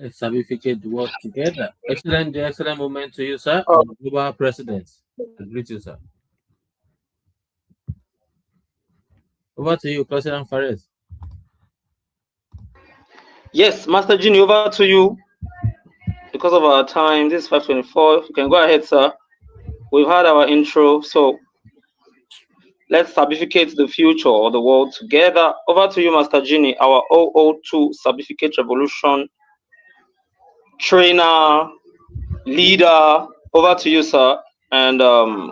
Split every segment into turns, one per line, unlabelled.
Let's Sabificate work together. Excellent moment to you, sir.
Uh,
Our global president. I greet you, sir. Over to you, President Fares.
yes, Master Genie, over to you. Because of our time, this is 5:24. You can go ahead, sir. We've had our intro, so let's certificate the future of the world together. Over to you, Master Genie, our 002 Certificate Revolution trainer, leader. Over to you, sir. And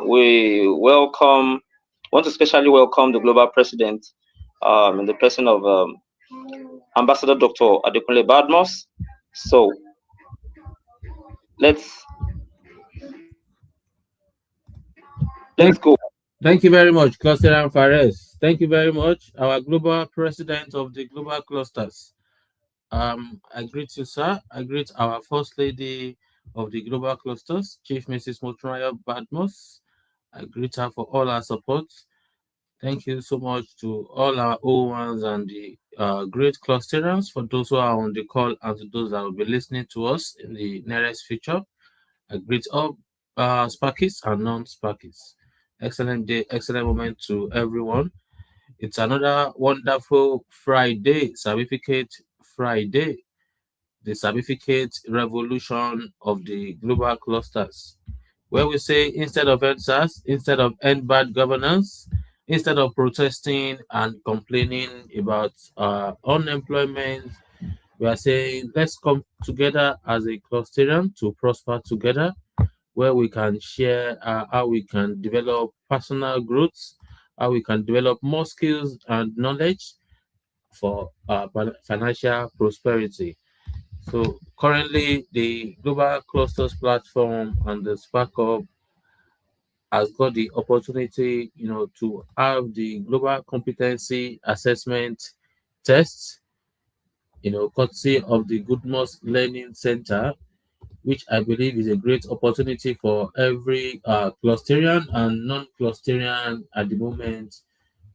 we want to specially welcome the global president in the person of Ambassador Dr. Adekunle Badmos. So let's
Thank,
go.
thank you very much, President Fares. Thank you very much, our global president of the global clusters. I greet you, sir. I greet our first lady of the global clusters, Chief Mrs. Motraya Badmos. I greet her for all her support. Thank you so much to all our O1s and the great clusterers, for those who are on the call and to those that will be listening to us in the nearest future. I greet all Sparkies and non-Sparkies. Excellent day, excellent moment to everyone. It's another wonderful Friday, Sabificate Friday, the Sabificate Revolution of the global clusters, where we say instead of EndSARS, instead of end bad governance, instead of protesting and complaining about unemployment, we are saying let's come together as a clusterian to prosper together, where we can share how we can develop personal growth, how we can develop more skills and knowledge for financial prosperity. So currently, the Global Clusters platform and the Spark Up has got the opportunity, to have the global competency assessment tests, courtesy of the Goodmost Learning Center, which I believe is a great opportunity for every clusterian and non-clusterian at the moment,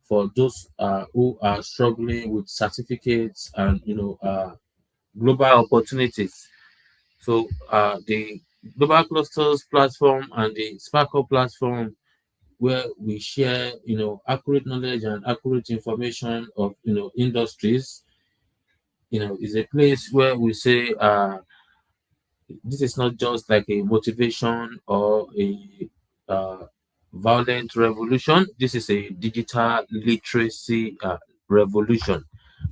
for those who are struggling with certificates and global opportunities. So the Global Clusters platform and the Sparkle platform, where we share accurate knowledge and accurate information of industries, is a place where we say this is not just like a motivation or a uh, violent revolution. This is a digital literacy revolution.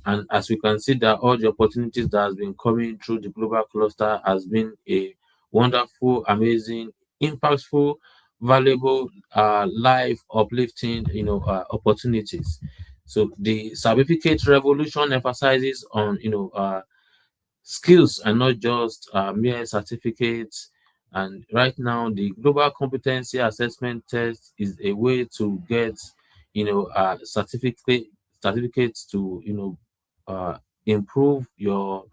And as we can see, that all the opportunities that has been coming through the global cluster has been a wonderful, amazing, impactful, valuable, life uplifting, opportunities. So the certificate revolution emphasizes on skills and not just mere certificates. And right now, the global competency assessment test is a way to get, certificates to, improve your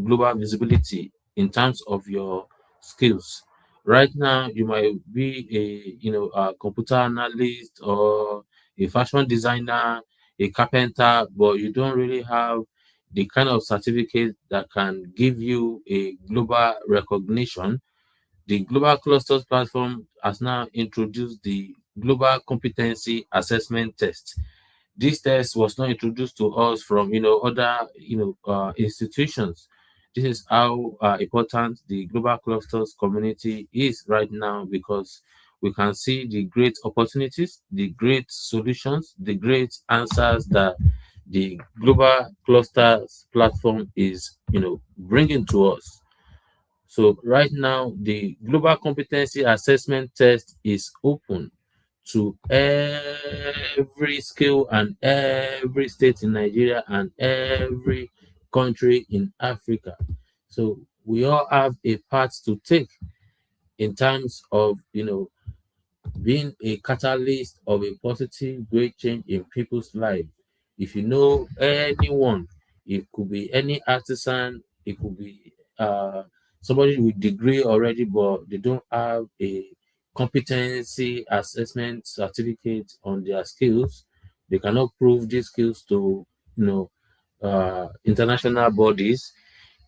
global visibility in terms of your skills. Right now, you might be a computer analyst or a fashion designer, a carpenter, but you don't really have the kind of certificate that can give you a global recognition. The Global Clusters platform has now introduced the Global Competency Assessment Test. This test was not introduced to us from other institutions. This is how important the Global Clusters community is right now, because we can see the great opportunities, the great solutions, the great answers that the Global Clusters platform is bringing to us. So right now, the Global Competency Assessment Test is open to every skill and every state in Nigeria and every country in Africa. So we all have a part to take in terms of being a catalyst of a positive great change in people's life. If you know anyone, it could be any artisan, it could be somebody with degree already, but they don't have a competency assessment certificate on their skills. They cannot prove these skills to international bodies.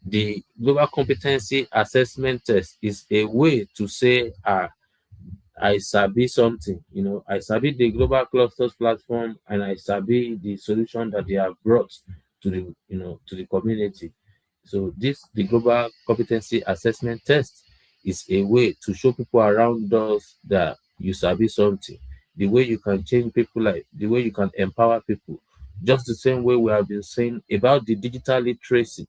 The global competency assessment test is a way to say, I sabi something, I sabi the global clusters platform, and I sabi the solution that they have brought to the community. So this the global competency assessment test is a way to show people around us that you sabi something, the way you can change people life, the way you can empower people. Just the same way we have been saying about the digital literacy,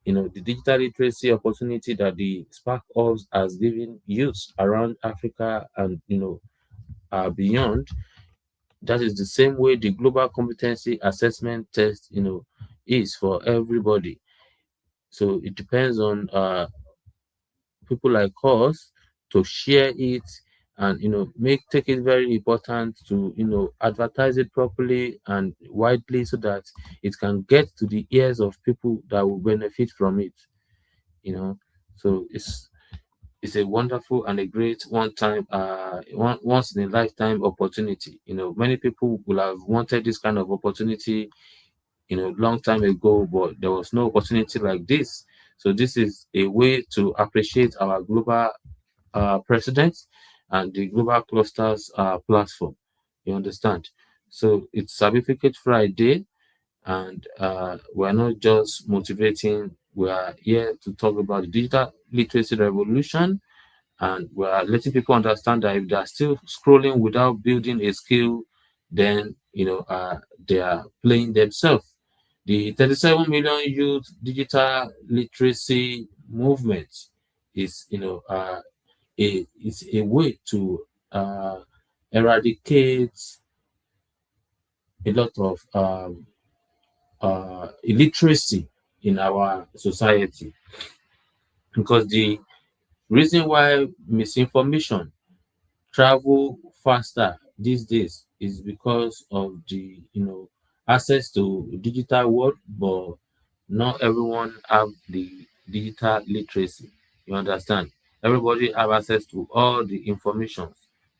the digital literacy opportunity that the Spark Hubs has given youth around Africa and beyond. That is the same way the global competency assessment test, is for everybody. So it depends on people like us to share it and make take it very important to advertise it properly and widely so that it can get to the ears of people that will benefit from it. you know so it's a wonderful and a great once in a lifetime opportunity. Many people will have wanted this kind of opportunity long time ago, but there was no opportunity like this. So this is a way to appreciate our global president and the global clusters platform. You understand? So it's Certificate Friday, and we're not just motivating, we are here to talk about the digital literacy revolution, and we're letting people understand that if they're still scrolling without building a skill, then they are playing themselves. The 37 million youth digital literacy movement is a way to eradicate a lot of illiteracy in our society, because the reason why misinformation travel faster these days is because of the access to digital world, but not everyone have the digital literacy. You understand? Everybody have access to all the information,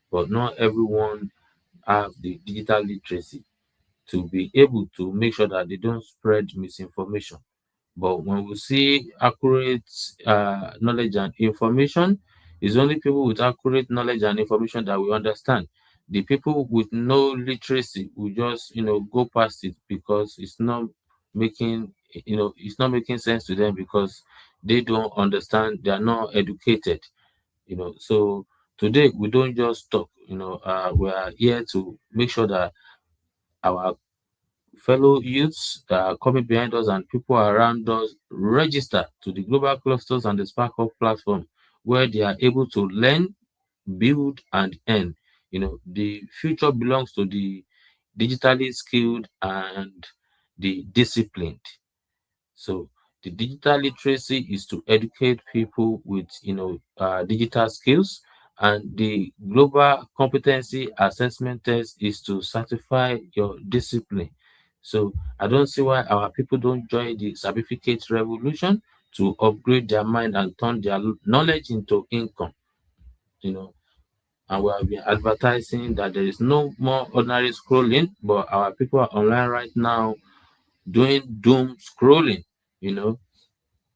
but not everyone have the digital literacy to be able to make sure that they don't spread misinformation. But when we see accurate knowledge and information, it's only people with accurate knowledge and information that we understand. The people with no literacy will just go past it because making it's not making sense to them, because they don't understand, they are not educated. So today we don't just talk. We are here to make sure that our fellow youths that are coming behind us and people around us register to the global clusters and the Spark Up platform, where they are able to learn, build, and earn. The future belongs to the digitally skilled and the disciplined. So the digital literacy is to educate people with digital skills, and the global competency assessment test is to certify your discipline. So I don't see why our people don't join the certificate revolution to upgrade their mind and turn their knowledge into income. You know, and we have been advertising that there is no more ordinary scrolling, but our people are online right now doing doom scrolling. You know,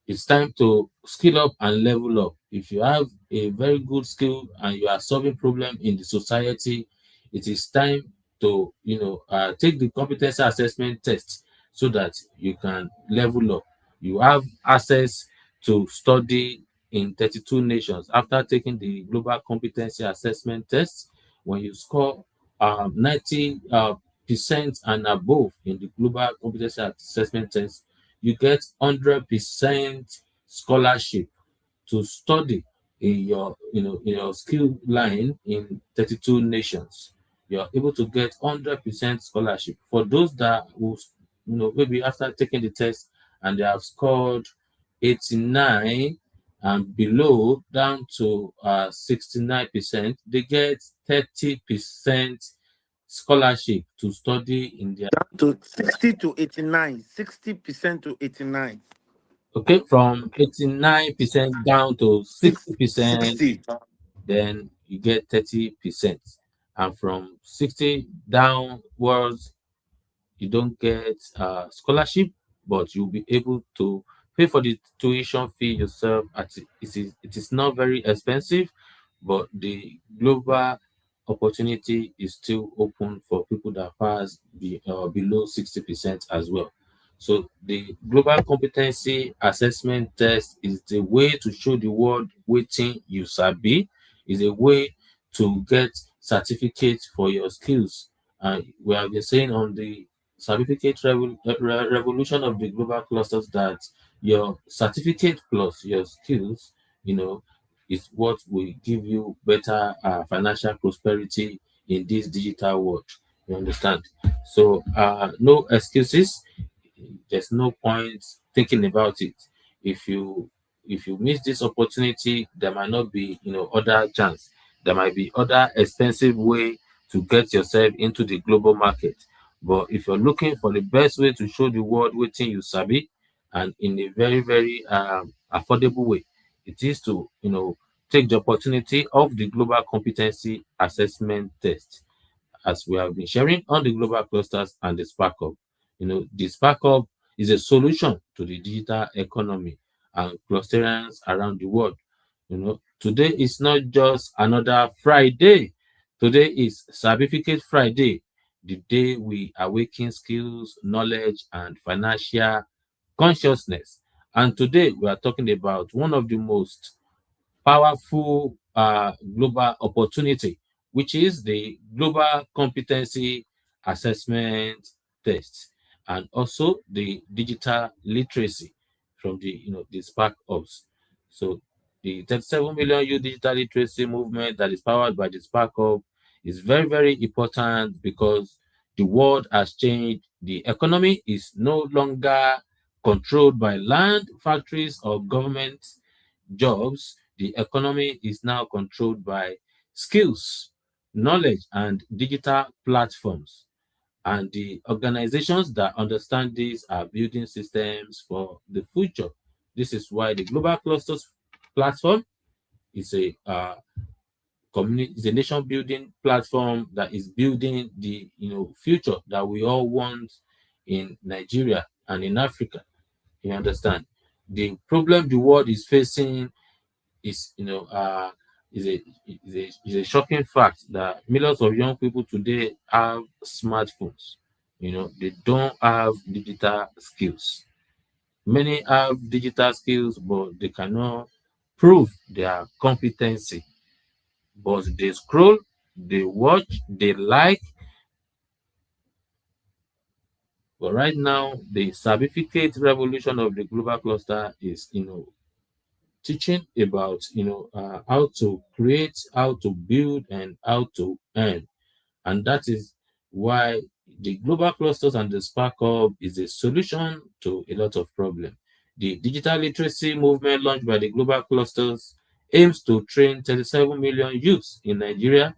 it's time to skill up and level up. If you have a very good skill and you are solving problem in the society, it is time to take the competency assessment test so that you can level up. You have access to study in 32 nations after taking the global competency assessment test. When you score 90 percent and above in the global competency assessment test, you get 100% scholarship to study in your skill line in 32 nations. You're able to get 100% scholarship. For those that will maybe after taking the test and they have scored 89 and below down to 69%, they get 30% scholarship to study in their
Down to 60 to 89, 60% to 89.
okay, from 89% down to
Six,
60%,
60.
then you get 30%. And from 60 downwards, you don't get scholarship, but you'll be able to pay for the tuition fee yourself. It is not very expensive, but the global opportunity is still open for people that pass below 60% as well. So the global competency assessment test is the way to show the world wetin you sabi, is a way to get certificates for your skills. And we have been saying on the revolution of the global clusters that your certificate plus your skills, you know, is what will give you better financial prosperity in this digital world. You understand? So, no excuses. There's no point thinking about it. If you miss this opportunity, there might not be other chance. There might be other expensive way to get yourself into the global market. But if you're looking for the best way to show the world wetin you sabi, and in a very very affordable way, it is to take the opportunity of the global competency assessment test, as we have been sharing on the global clusters and the Spark Up. The Spark Up is a solution to the digital economy and clusterance around the world. Today is not just another Friday. Today is Sabificate Friday, the day we awaken skills, knowledge, and financial consciousness. And today we are talking about one of the most powerful global opportunity, which is the Global Competency Assessment Test, and also the digital literacy from the Spark Ops. So the 37 million youth digital literacy movement that is powered by the Spark Up is very, very important because the world has changed. The economy is no longer controlled by land, factories, or government jobs. The economy is now controlled by skills, knowledge, and digital platforms. And the organizations that understand this are building systems for the future. This is why the Global Clusters platform is is a nation building platform that is building the future that we all want in Nigeria and in Africa. You understand? The problem the world is facing is is a is a shocking fact that millions of young people today have smartphones. They don't have digital skills. Many have digital skills, but they cannot prove their competency. But they scroll, they watch, they like. But right now, the certificate revolution of the global cluster is teaching about how to create, how to build, and how to earn. And that is why the global clusters and the Spark Hub is a solution to a lot of problems. The digital literacy movement launched by the global clusters aims to train 37 million youths in Nigeria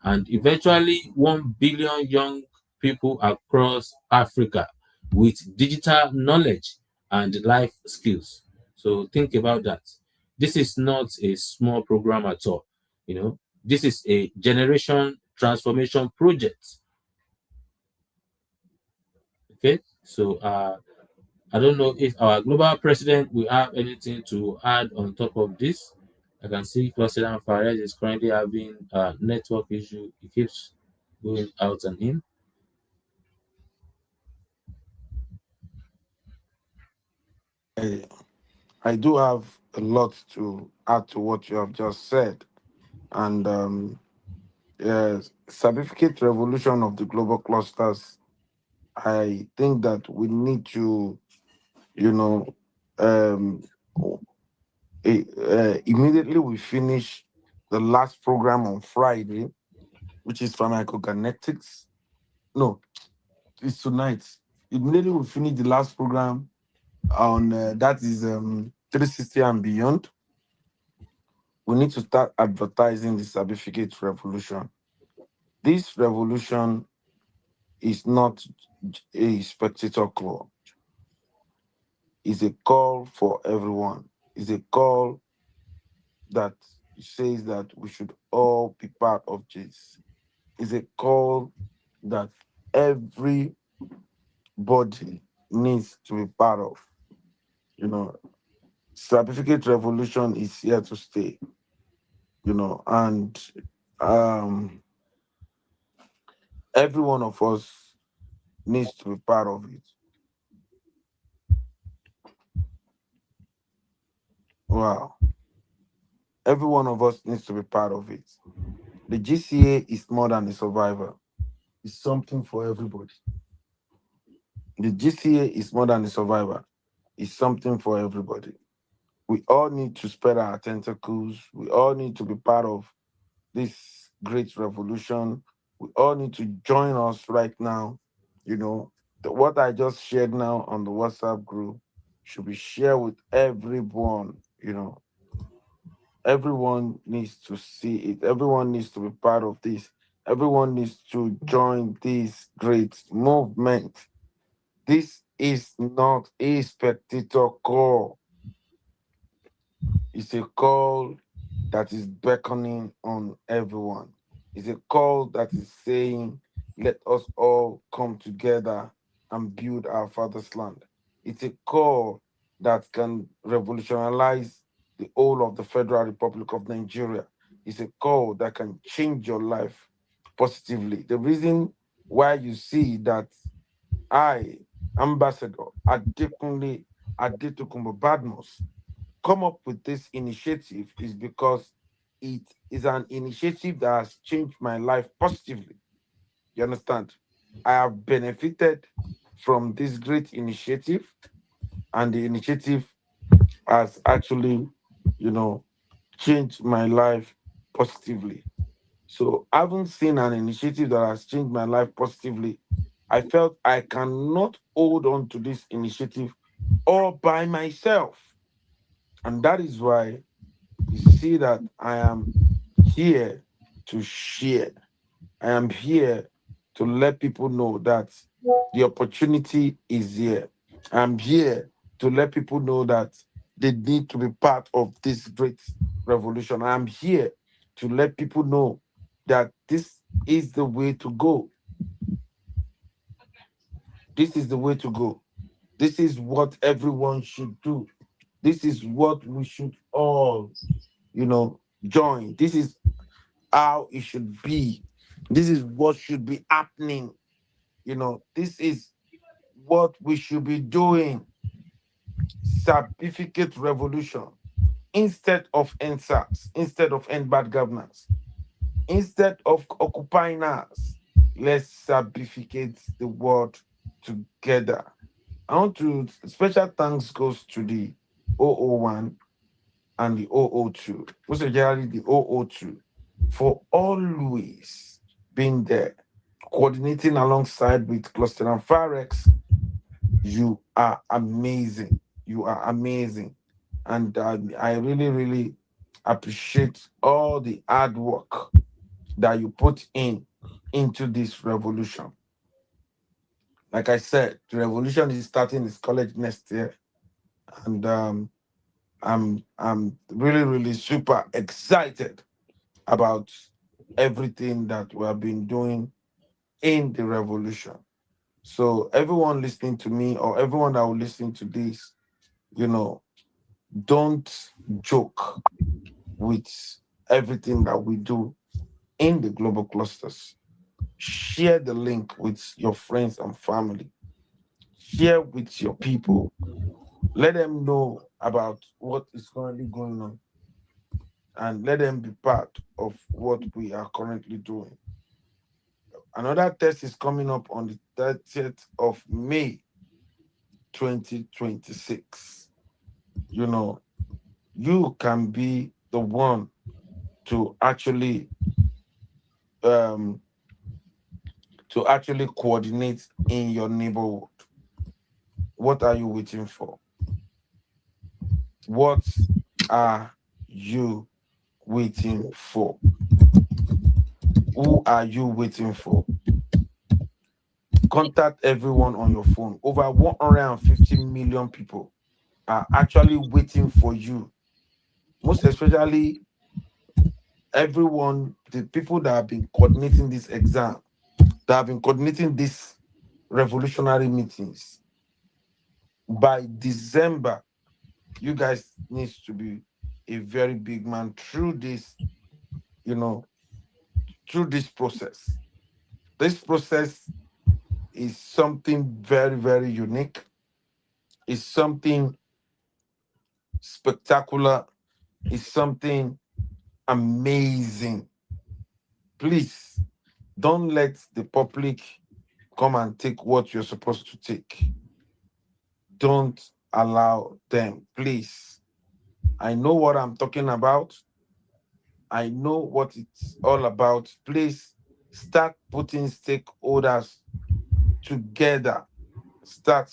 and eventually 1 billion young people across Africa with digital knowledge and life skills. So think about that. This is not a small program at all. This is a generation transformation project. Okay, so I don't know if our global president will have anything to add on top of this. I can see President Fares is currently having a network issue. He keeps going out and in.
I, I do have a lot to add to what you have just said. And yes, certificate revolution of the global clusters. I think that we need to, you know, um, immediately we finish the last program on Friday, which is pharmacokinetics. No, it's tonight. Immediately we finish the last program on that is 360 and beyond. We need to start advertising the certificate revolution. This revolution is not a spectator club. It's a call for everyone. It's a call that says that we should all be part of this. It's a call that everybody needs to be part of. You know, Sabificate Revolution is here to stay. And um, every one of us needs to be part of it. Wow, every one of us needs to be part of it. The GCA is more than a survivor. It's something for everybody. The GCA is more than a survivor. It's something for everybody. We all need to spread our tentacles. We all need to be part of this great revolution. We all need to join us right now. What I just shared now on the WhatsApp group should be shared with everyone. Everyone needs to see it. Everyone needs to be part of this. Everyone needs to join this great movement. This is not a spectator call. It's a call that is beckoning on everyone. It's a call that is saying, let us all come together and build our father's land. It's a call that can revolutionize the whole of the Federal Republic of Nigeria. It's a call that can change your life positively. The reason why you see that I, Ambassador Adekunle Adetokunbo Badmus, come up with this initiative is because it is an initiative that has changed my life positively. You understand? I have benefited from this great initiative, and the initiative has actually, you know, changed my life positively. So, having seen an initiative that has changed my life positively, I felt I cannot hold on to this initiative all by myself. And that is why you see that I am here to share. I am here to let people know that the opportunity is here. I'm here to let people know that they need to be part of this great revolution. I'm here to let people know that this is the way to go. This is the way to go. This is what everyone should do. This is what we should all, join. This is how it should be. This is what should be happening. This is what we should be doing. Certificate revolution instead of NSAS, instead of end bad governance, instead of occupying us. Let's certificate the world together. I want to special thanks goes to the 001 and the 002, most generally the 002, for always being there, coordinating alongside with Cluster and Farex. You are amazing. You are amazing. And I really, really appreciate all the hard work that you put into this revolution. Like I said, the revolution is starting its college next year. And I'm really, really super excited about everything that we have been doing in the revolution. So everyone listening to me or everyone that will listen to this, you know, don't joke with everything that we do in the global clusters. Share the link with your friends and family. Share with your people. Let them know about what is currently going on and let them be part of what we are currently doing. Another test is coming up on the 30th of May 2026. You know, you can be the one to um actually coordinate in your neighborhood. What are you waiting for? What are you waiting for? Who are you waiting for? Contact everyone on your phone. Over 150 million people are actually waiting for you. Most especially everyone, the people that have been coordinating this exam, that have been coordinating these revolutionary meetings. By December You guys needs to be a very big man through this, you know, through this process. This process is something very, very unique. It's something spectacular. It's something amazing. Please don't let the public come and take what you're supposed to take. Don't allow them, please. I know what I'm talking about. I know what it's all about. Please start putting stakeholders together. Start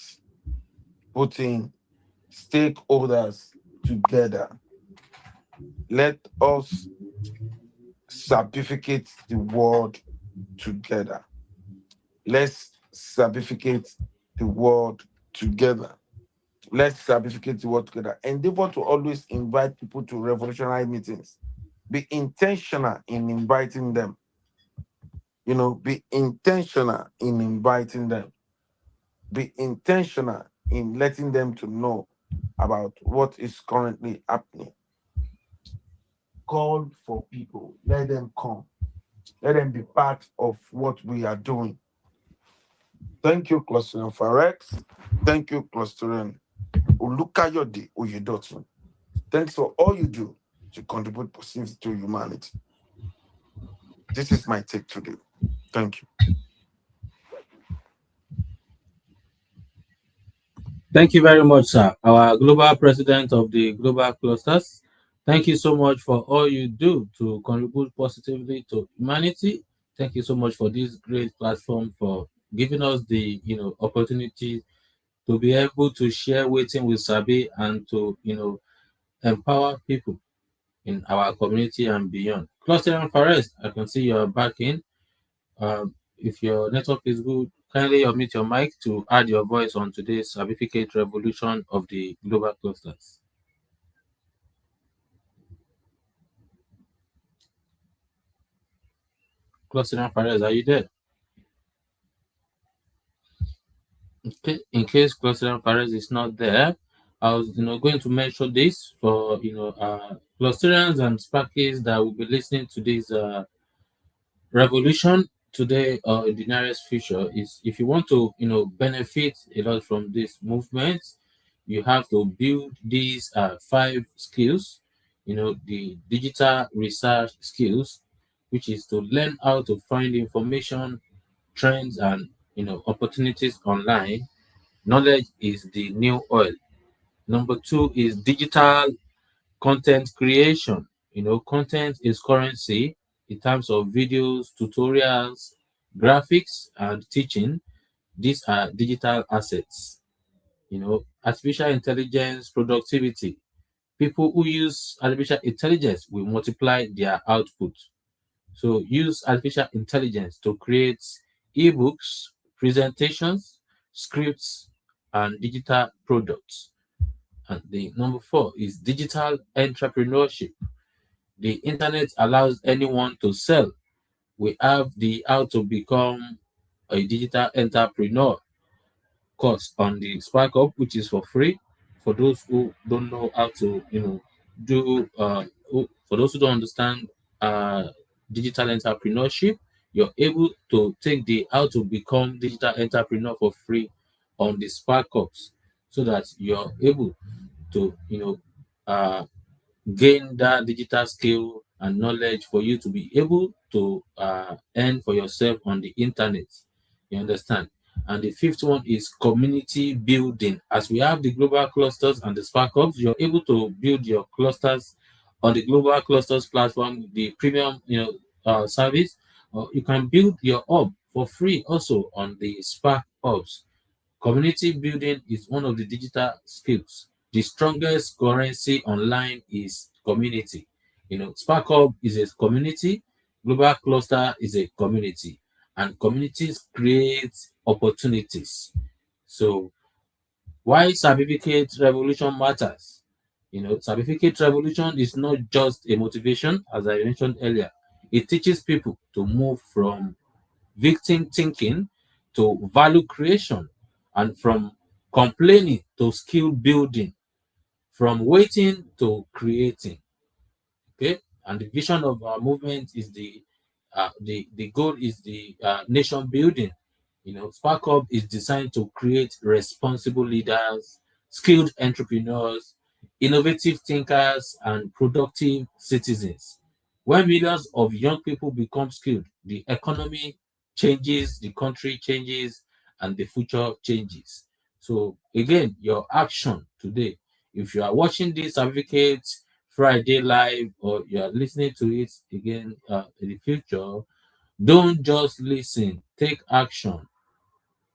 putting stakeholders together. Let us certificate the world together. Let's certificate the world together. Let's certificate the world together. Endeavor to always invite people to revolutionary meetings. Be intentional in inviting them. Be intentional in inviting them. Be intentional in letting them to know about what is currently happening. Call for people. Let them come. Let them be part of what we are doing. Thank you, Clustering Farex. Thank you, Clustering Olukayode Oyedotun. Thanks for all you do to contribute positively to humanity. This is my take today. Thank you.
Thank you very much, sir. Our global president of the global clusters. Thank you so much for all you do to contribute positively to humanity. Thank you so much for this great platform, for giving us the opportunity to be able to share waiting with Sabi and to empower people in our community and beyond. Cluster and Forest, I can see you're back in. If your network is good, kindly unmute your mic to add your voice on today's Sabificate Revolution of the global clusters. Cluster and Forest, are you there? Okay. In case Cluster and Forest is not there, I was going to mention this for Clusterians and Sparkies that will be listening to this revolution today or in the nearest future. Is if you want to benefit a lot from this movement, you have to build these five skills, the digital research skills, which is to learn how to find information, trends, and opportunities online. Knowledge is the new oil. Number two is digital content creation. Content is currency in terms of videos, tutorials, graphics, and teaching. These are digital assets. Artificial intelligence, productivity. People who use artificial intelligence will multiply their output. So use artificial intelligence to create ebooks, presentations, scripts, and digital products. And the number four is digital entrepreneurship. The internet allows anyone to sell. We have the how to become a digital entrepreneur course on the Spark Up, which is for free for those who don't know how to, do for those who don't understand uh, digital entrepreneurship. You're able to take the how to become digital entrepreneur for free on the Spark Ups, so that you're able to, uh, gain that digital skill and knowledge for you to be able to earn for yourself on the internet. You understand? And the fifth one is community building. As we have the global clusters and the Spark Hubs, you're able to build your clusters on the global clusters platform, the premium service. You can build your hub for free also on the Spark Hubs. Community building is one of the digital skills. The strongest currency online is community. Spark Hub is a community, Global Cluster is a community, and communities create opportunities. So, why Certificate Revolution matters? Certificate Revolution is not just a motivation, as I mentioned earlier. It teaches people to move from victim thinking to value creation, and from complaining to skill building, from waiting to creating. Okay, and the vision of our movement is the goal is the nation building. Spark Up is designed to create responsible leaders, skilled entrepreneurs, innovative thinkers, and productive citizens. When millions of young people become skilled, the economy changes, the country changes, and the future changes. So again, your action today, if you are watching this certificate Friday live or you are listening to it again in the future, don't just listen, take action.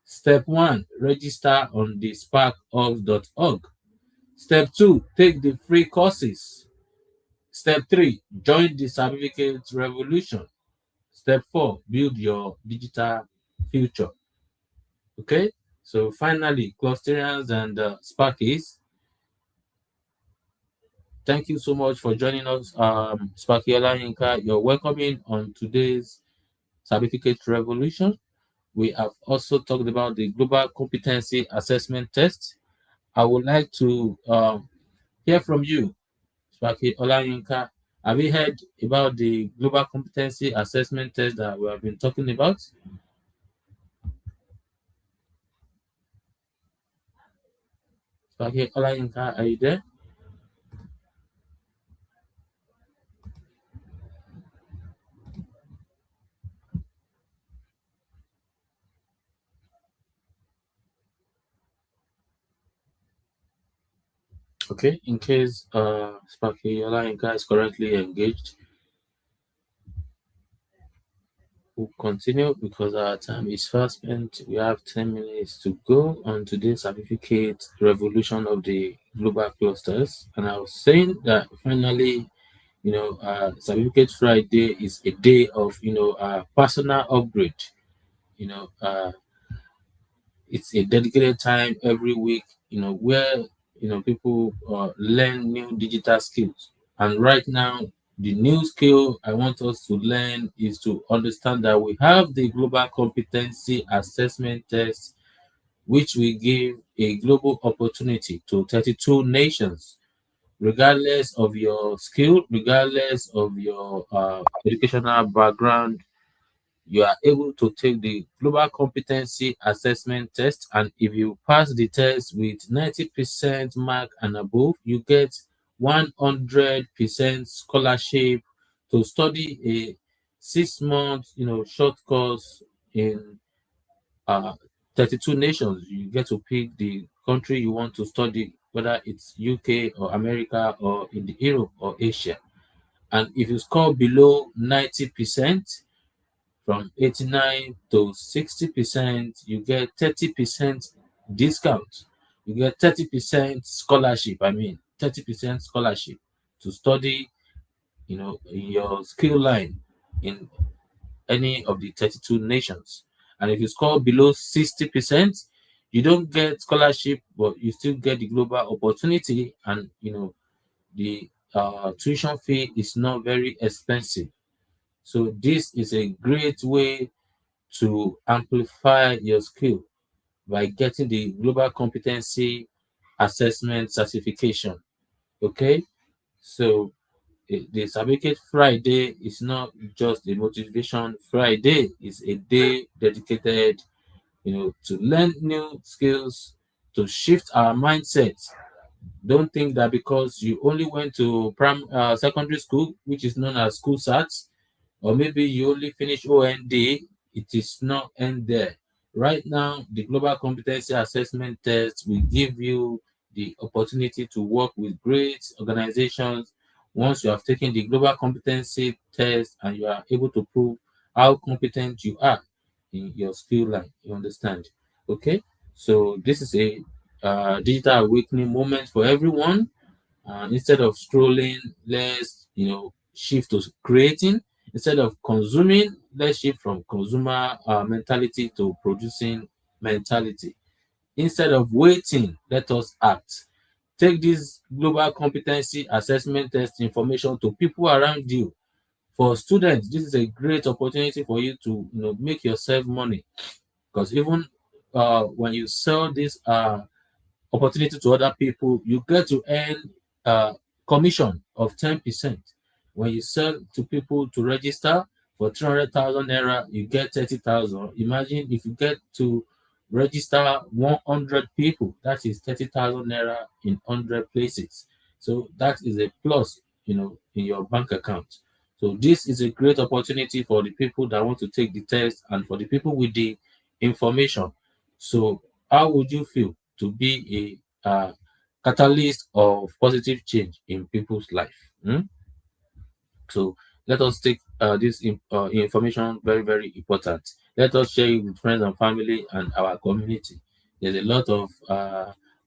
Step 1, register on the sparkup.org. Step 2, take the free courses. Step 3, join the Sabificate Revolution. Step 4, build your digital future. Okay, so finally, Clusterians and Sparkies, thank you so much for joining us. Sparky Olayinka, you're welcoming on today's Certificate Revolution. We have also talked about the Global Competency Assessment Test. I would like to hear from you, Sparky Olayinka. Have you heard about the Global Competency Assessment Test that we have been talking about? Sparky Olayinka, are you there? Okay, in case Sparky Olayinka is currently engaged, we'll continue because our time is fast spent. We have 10 minutes to go on today's certificate revolution of the global clusters. And I was saying that finally, Certificate Friday is a day of, personal upgrade. You know, uh, it's a dedicated time every week, where, people learn new digital skills. And right now, the new skill I want us to learn is to understand that we have the Global Competency Assessment Test, which will give a global opportunity to 32 nations, regardless of your skill, regardless of your educational background. You are able to take the Global Competency Assessment Test, and if you pass the test with 90% mark and above, you get 100% scholarship to study a 6 month, short course in uh, 32 nations. You get to pick the country you want to study, whether it's UK or America or in the Europe or Asia. And if you score below 90%, from 89 to 60%, you get 30% discount. You get 30% scholarship. 30% scholarship to study, in your skill line in any of the 32 nations. And if you score below 60%, you don't get scholarship, but you still get the global opportunity. And, the tuition fee is not very expensive. So this is a great way to amplify your skill by getting the Global Competency Assessment certification. Okay, so the Certificate Friday is not just a motivation Friday; it's a day dedicated, to learn new skills, to shift our mindset. Don't think that because you only went to secondary school, which is known as school SATs, or maybe you only finish OND, it is not end there. Right now, the Global Competency Assessment Test will give you the opportunity to work with great organizations. Once you have taken the Global Competency Test and you are able to prove how competent you are in your skill line, you understand? Okay, so this is a digital awakening moment for everyone. Instead of scrolling, let's shift to creating. Instead of consuming, let's shift from consumer mentality to producing mentality. Instead of waiting, let us act. Take this global competency assessment test information to people around you. For students, this is a great opportunity for you to make yourself money, because even when you sell this opportunity to other people, you get to earn uh, commission of 10%. When you sell to people to register for 300,000 naira, you get 30,000. Imagine if you get to register 100 people, that is 30,000 naira in 100 places. So that is a plus, in your bank account. So this is a great opportunity for the people that want to take the test and for the people with the information. So how would you feel to be a catalyst of positive change in people's life? So let us take this information very, very important. Let us share it with friends and family and our community. There's a lot of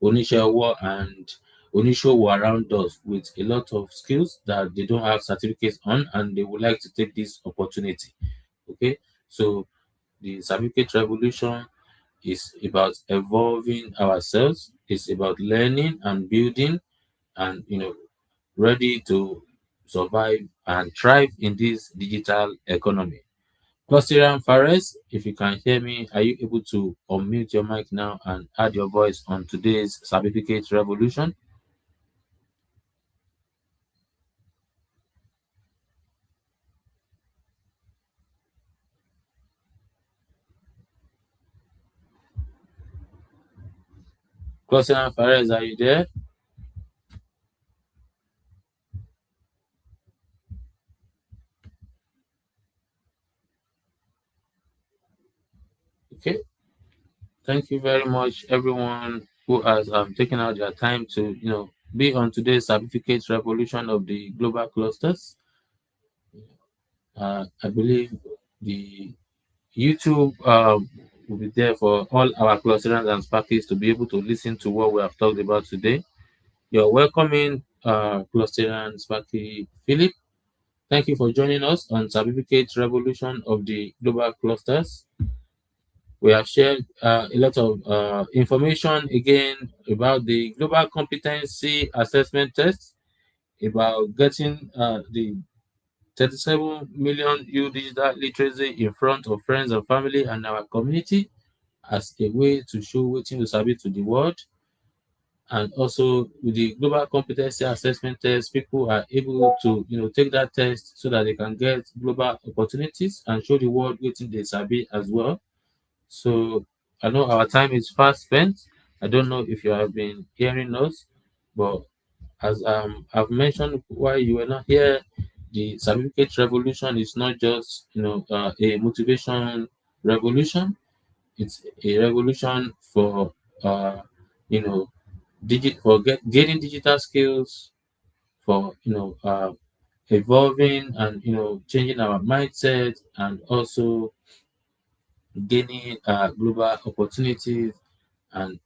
Onishawa and Onishowo around us with a lot of skills that they don't have certificates on, and they would like to take this opportunity. Okay, so the certificate revolution is about evolving ourselves. It's about learning and building, and ready to survive and thrive in this digital economy. Clusterian Fares, if you can hear me, are you able to unmute your mic now and add your voice on today's certificate revolution? Clusterian Fares, are you there? Okay. Thank you very much, everyone who has taken out their time to be on today's certificate revolution of the global clusters. I believe the YouTube will be there for all our clusterers and sparkies to be able to listen to what we have talked about today. You're welcoming cluster and sparky Philip. Thank you for joining us on Sabificate Revolution of the Global Clusters. We have shared a lot of information again about the Global Competency Assessment Test, about getting the 37 million U digital literacy in front of friends and family and our community as a way to show what we sabi to the world. And also with the global competency assessment test, people are able to take that test so that they can get global opportunities and show the world what they sabi as well. So I know our time is fast spent. I don't know if you have been hearing us, but as I've mentioned while you were not here, the certificate revolution is not just a motivation revolution. It's a revolution for you know gaining digital skills, for evolving and changing our mindset, and also gaining global opportunities, and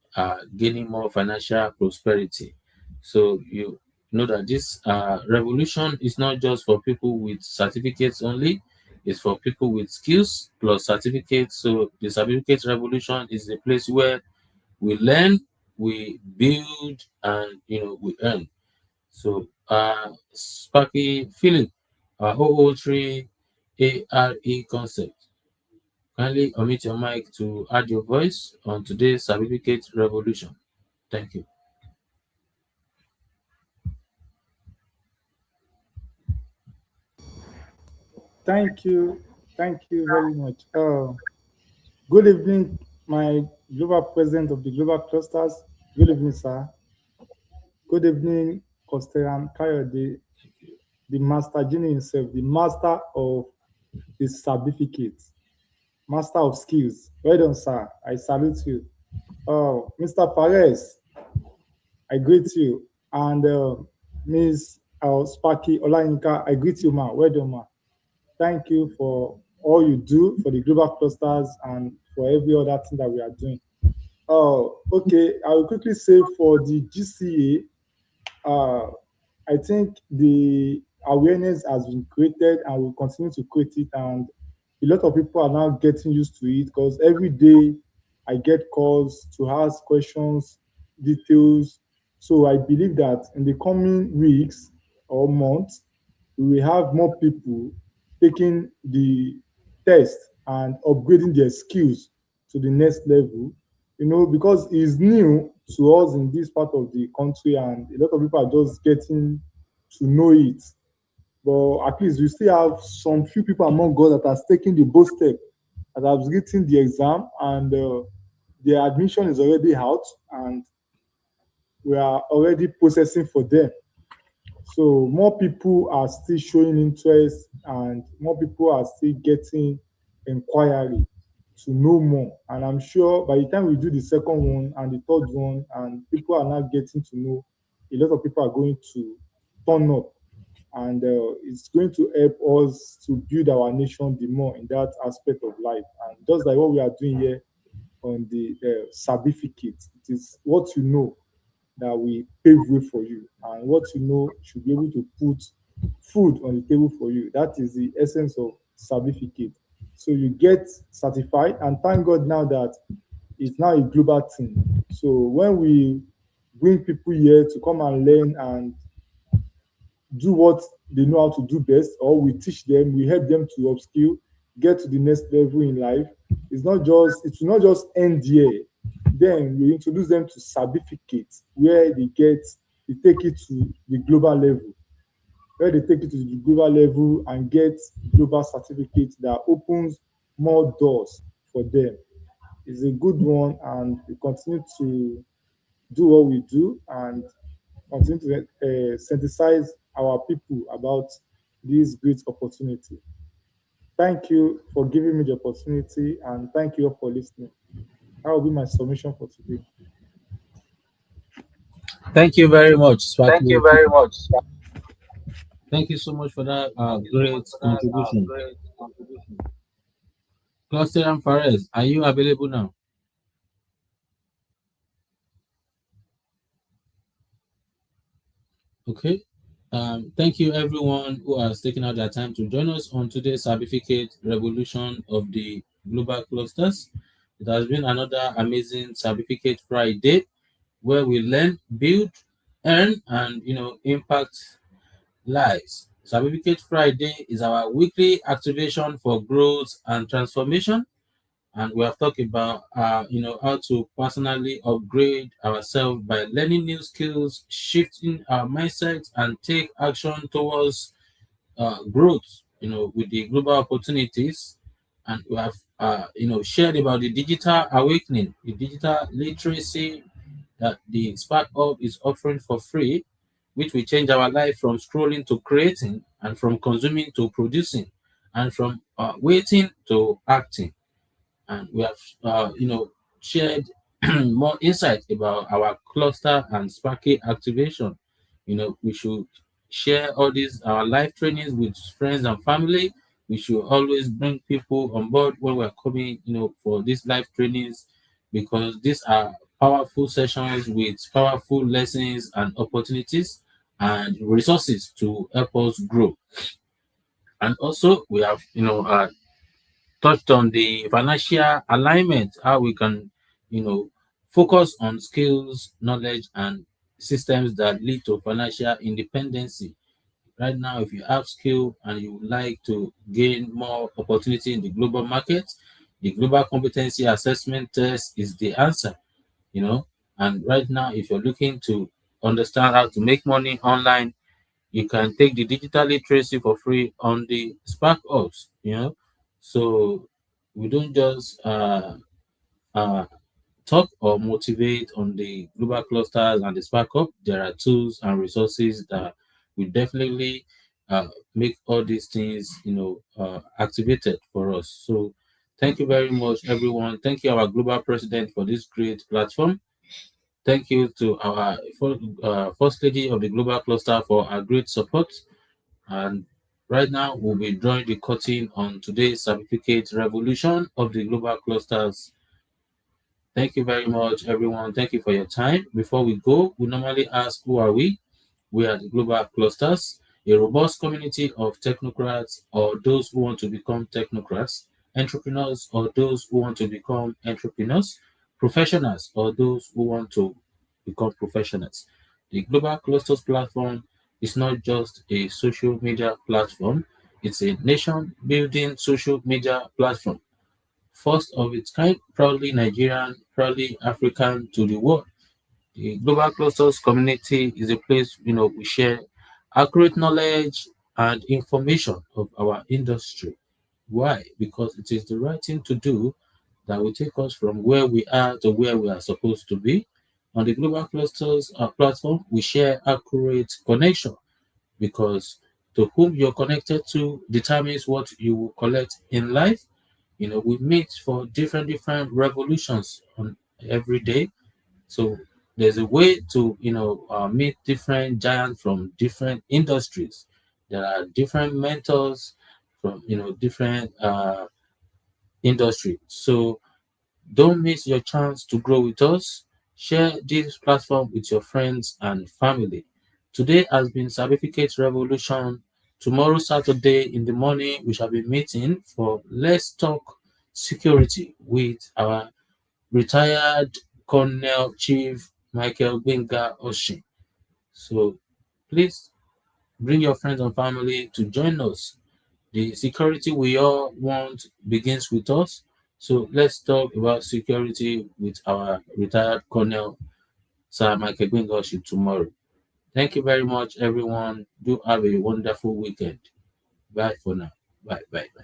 gaining more financial prosperity. So you know that this revolution is not just for people with certificates only, it's for people with skills plus certificates. So the certificate revolution is a place where we learn, we build, and we earn. So Sparky Philip, our 003 ARE concept. Kindly omit your mic to add your voice on today's certificate revolution. Thank you.
Thank you. Thank you very much. Good evening, my global president of the global clusters. Good evening, sir. Good evening, Costeran Kayode, the master genie himself, the master of the certificate, master of skills. Well done, sir. I salute you. Mr. Perez, I greet you. And Ms. Sparky Olayinka, I greet you, ma. Well done, ma. Thank you for all you do for the global clusters and for every other thing that we are doing. Oh, okay. I will quickly say for the GCA, I think the awareness has been created and will continue to create it. And a lot of people are now getting used to it because every day I get calls to ask questions, details. So I believe that in the coming weeks or months, we will have more people taking the test and upgrading their skills to the next level. Because it's new, to us in this part of the country, and a lot of people are just getting to know it. But at least we still have some few people among us that has taken the bold step, that have written the exam, and their admission is already out, and we are already processing for them. So more people are still showing interest, and more people are still getting inquiry to know more. And I'm sure by the time we do the second one and the third one, and people are now getting to know, a lot of people are going to turn up, and it's going to help us to build our nation the more in that aspect of life. And just like what we are doing here on the Sabificate, it is what you know that will pave way for you, and what you know should be able to put food on the table for you. That is the essence of certificate. So you get certified, and thank God now that it's now a global thing. So when we bring people here to come and learn and do what they know how to do best, or we teach them, we help them to upskill, get to the next level in life. It will not just end here. Then we introduce them to certificate, where they take it to the global level, where they take it to the global level and get global certificate that opens more doors for them. It's a good one, and we continue to do what we do, and continue to sensitize our people about this great opportunity. Thank you for giving me the opportunity, and thank you all for listening. That will be my submission for today.
Thank you very much,
Thank you
Sparkly.
very much.
Thank you so much for that
Thank you so much
great
for that
contribution.
great contribution.
Cluster and Fares, are you available now? Okay. Thank you everyone who has taken out their time to join us on today's Certificate Revolution of the Global Clusters. It has been another amazing Certificate Friday where we learn, build, earn, and impact lives. Certificate Friday is our weekly activation for growth and transformation, and we have talked about how to personally upgrade ourselves by learning new skills, shifting our mindset, and take action towards growth with the global opportunities. And we have shared about the digital awakening, the digital literacy that the Spark Hub is offering for free, which will change our life from scrolling to creating, and from consuming to producing, and from waiting to acting. And we have shared more insight about our cluster and Sparky activation. We should share all these our live trainings with friends and family. We should always bring people on board when we're coming for these live trainings, because these are powerful sessions with powerful lessons and opportunities and resources to help us grow. And also we have touched on the financial alignment, how we can, focus on skills, knowledge, and systems that lead to financial independency. Right now, if you have skill and you would like to gain more opportunity in the global market, the global competency assessment test is the answer, you know. And right now, if you're looking to understand how to make money online, you can take the digital literacy for free on the Spark Ops. So we don't just uh, talk or motivate on the global clusters and the Spark Up. There are tools and resources that will definitely make all these things, activated for us. So thank you very much, everyone. Thank you, our global president, for this great platform. Thank you to our first lady of the global cluster for her great support. And right now, we'll be drawing the curtain on today's certificate revolution of the global clusters. Thank you very much, everyone. Thank you for your time. Before we go, we normally ask, who are we? We are the global clusters, a robust community of technocrats or those who want to become technocrats, entrepreneurs or those who want to become entrepreneurs, professionals or those who want to become professionals. The Global Clusters platform is not just a social media platform, it's a nation building social media platform. First of its kind, proudly Nigerian, proudly African to the world. The Global Clusters community is a place, we share accurate knowledge and information of our industry. Why? Because it is the right thing to do that will take us from where we are to where we are supposed to be. On the Global Clusters platform, we share accurate connection because to whom you're connected to determines what you will collect in life. We meet for different revolutions on every day. So there's a way to meet different giants from different industries. There are different mentors from different industry. So don't miss your chance to grow with us. Share this platform with your friends and family. Today has been Sabificate Revolution. Tomorrow, Saturday in the morning, we shall be meeting for Let's Talk Security with our retired Colonel Chief Michael Benga Oshin. So please bring your friends and family to join us. The security we all want begins with us. So let's talk about security with our retired Colonel Sir Michael Bengoshi tomorrow. Thank you very much, everyone. Do have a wonderful weekend. Bye for now. Bye, bye, bye.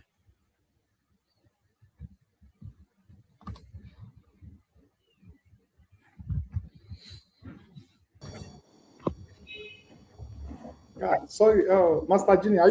Sorry, Master Junior, are you